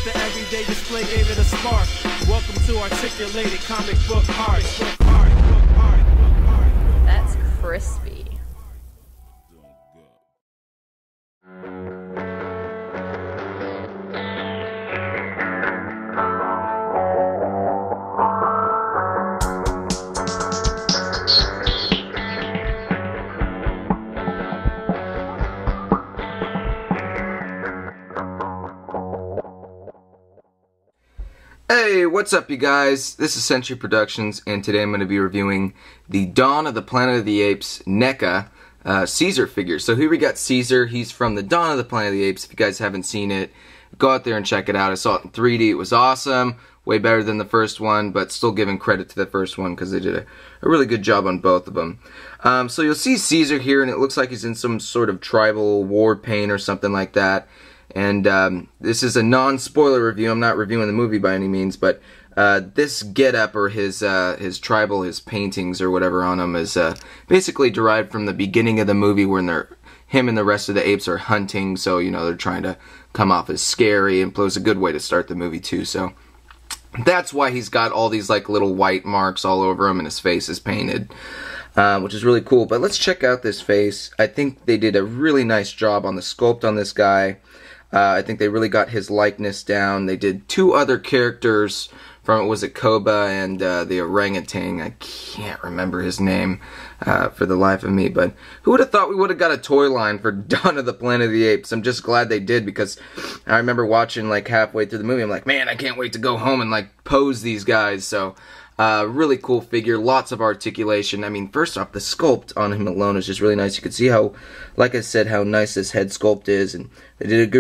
the everyday display gave it a spark. Welcome to articulated comic book art. That's crispy. Hey, what's up you guys? This is Century Productions, and today I'm going to be reviewing the Dawn of the Planet of the Apes Neca Caesar figure. So here we got Caesar. He's from the Dawn of the Planet of the Apes. If you guys haven't seen it, go out there and check it out. I saw it in 3D. It was awesome. Way better than the first one, but still giving credit to the first one because they did a really good job on both of them. So you'll see Caesar here, and it looks like he's in some sort of tribal war paint or something like that. And this is a non-spoiler review. I'm not reviewing the movie by any means, but this get-up or his tribal, his paintings or whatever on him is basically derived from the beginning of the movie when him and the rest of the apes are hunting. So, you know, they're trying to come off as scary, and plus a good way to start the movie too. So that's why he's got all these like little white marks all over him, and his face is painted. Which is really cool. But let's check out this face. I think they did a really nice job on the sculpt on this guy. I think they really got his likeness down. They did two other characters from, was it Koba and the orangutan. I can't remember his name for the life of me, but who would have thought we would have got a toy line for Dawn of the Planet of the Apes? I'm just glad they did, because I remember watching like halfway through the movie, I'm like, man, I can't wait to go home and like pose these guys. So really cool figure, lots of articulation. I mean, first off, the sculpt on him alone is just really nice. You can see how, like I said, how nice this head sculpt is, and they did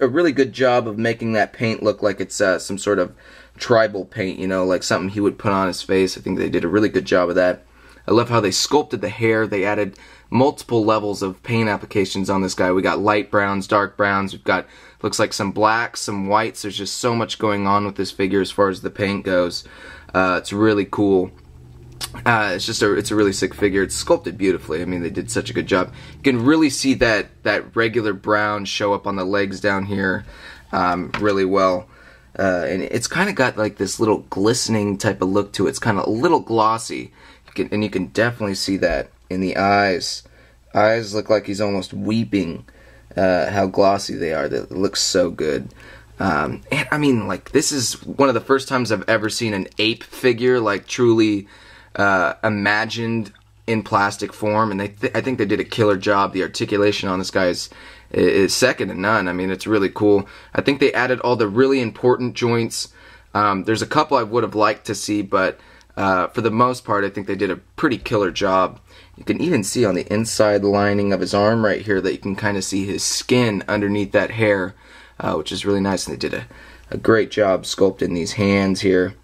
a really good job of making that paint look like it's some sort of tribal paint, you know, like something he would put on his face. I think they did a really good job of that. I love how they sculpted the hair. They added multiple levels of paint applications on this guy. We got light browns, dark browns, we've got, looks like some blacks, some whites. There's just so much going on with this figure as far as the paint goes. It's really cool. It's a really sick figure. It's sculpted beautifully. I mean, they did such a good job. You can really see that regular brown show up on the legs down here really well. And it's kind of got like this little glistening type of look to it. It's kind of a little glossy. And you can definitely see that in the eyes. Eyes look like he's almost weeping. How glossy they are. They look so good. And I mean, like, this is one of the first times I've ever seen an ape figure like truly imagined in plastic form, and I think they did a killer job. The articulation on this guy is second to none. I mean, it's really cool. I think they added all the really important joints. There's a couple I would have liked to see, but for the most part, I think they did a pretty killer job. You can even see on the inside lining of his arm right here that you can kind of see his skin underneath that hair, which is really nice. And they did a great job sculpting these hands here.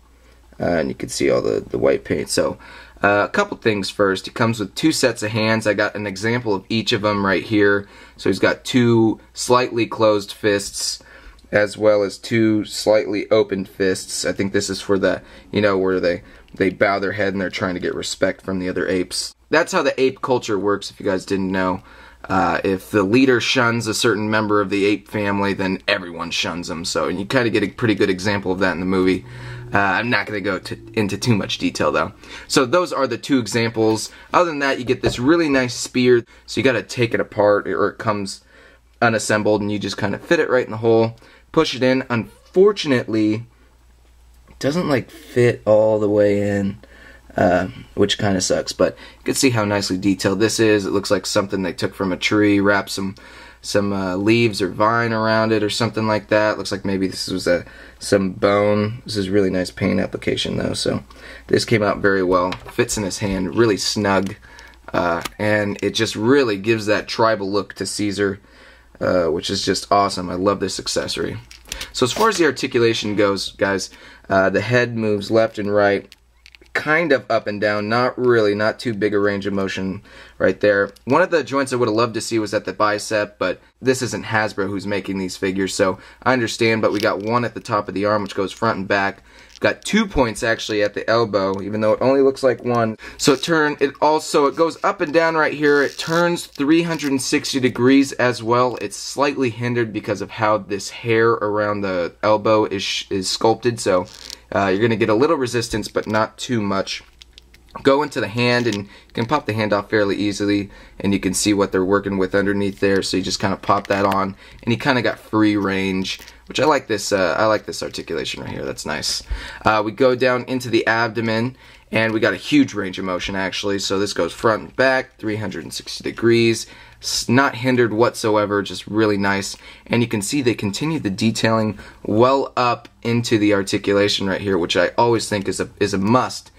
And you can see all the white paint. So a couple things first. He comes with two sets of hands. I got an example of each of them right here. So he's got two slightly closed fists as well as two slightly opened fists. I think this is for the, you know, where they bow their head and they're trying to get respect from the other apes. That's how the ape culture works, if you guys didn't know. If the leader shuns a certain member of the ape family, then everyone shuns them. So you kind of get a pretty good example of that in the movie. I'm not going to go into too much detail though. So those are the two examples. Other than that, you get this really nice spear. So you got to take it apart, or it comes unassembled, and you just kind of fit it right in the hole, push it in. Unfortunately, it doesn't like fit all the way in, which kind of sucks. But you can see how nicely detailed this is. It looks like something they took from a tree, wrapped some leaves or vine around it or something like that. Looks like maybe this was some bone. This is really nice paint application though, so this came out very well. Fits in his hand really snug, and it just really gives that tribal look to Caesar, which is just awesome. I love this accessory. So as far as the articulation goes, guys, the head moves left and right. kind of up and down, not really, not too big a range of motion right there. One of the joints I would have loved to see was at the bicep, but this isn't Hasbro who's making these figures, so I understand. But we got one at the top of the arm, which goes front and back. Got 2 points actually at the elbow, even though it only looks like one. So it goes up and down right here. It turns 360 degrees as well. It's slightly hindered because of how this hair around the elbow is sculpted. So you're going to get a little resistance, but not too much. Go into the hand, and you can pop the hand off fairly easily, and you can see what they're working with underneath there. So you just kind of pop that on, and you kind of got free range, which I like this. I like this articulation right here. That's nice. We go down into the abdomen, and we got a huge range of motion actually. So this goes front and back, 360 degrees. It's not hindered whatsoever, just really nice. And you can see they continue the detailing well up into the articulation right here, which I always think is a must.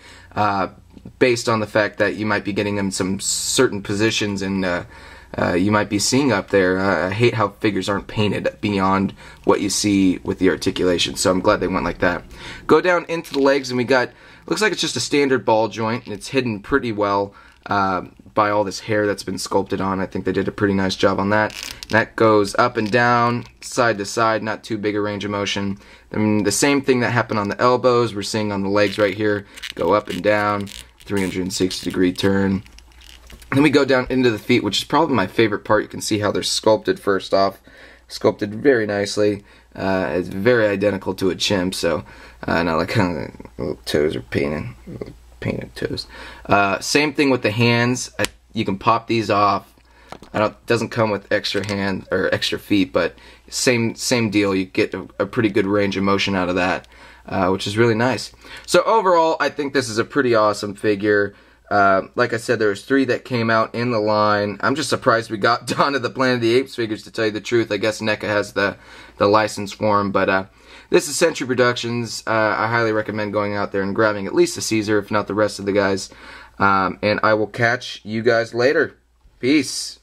Based on the fact that you might be getting them some certain positions, and you might be seeing up there. I hate how figures aren't painted beyond what you see with the articulation, so I'm glad they went like that. Go down into the legs, and we got, looks like it's just a standard ball joint, and it's hidden pretty well by all this hair that's been sculpted on. I think they did a pretty nice job on that. That goes up and down, side to side, not too big a range of motion. I mean, the same thing that happened on the elbows, we're seeing on the legs right here. Go up and down, 360 degree turn. Then we go down into the feet, which is probably my favorite part. You can see how they're sculpted first off. Sculpted very nicely. It's very identical to a chimp, so and I like how the little toes are painted toes. Same thing with the hands. You can pop these off. Doesn't come with extra hand or extra feet, but same deal. You get a pretty good range of motion out of that, which is really nice. So overall, I think this is a pretty awesome figure. Like I said, there was 3 that came out in the line. I'm just surprised we got Dawn of the Planet of the Apes figures, to tell you the truth. I guess NECA has the license for them, but this is Century Productions. I highly recommend going out there and grabbing at least the Caesar, if not the rest of the guys. And I will catch you guys later. Peace.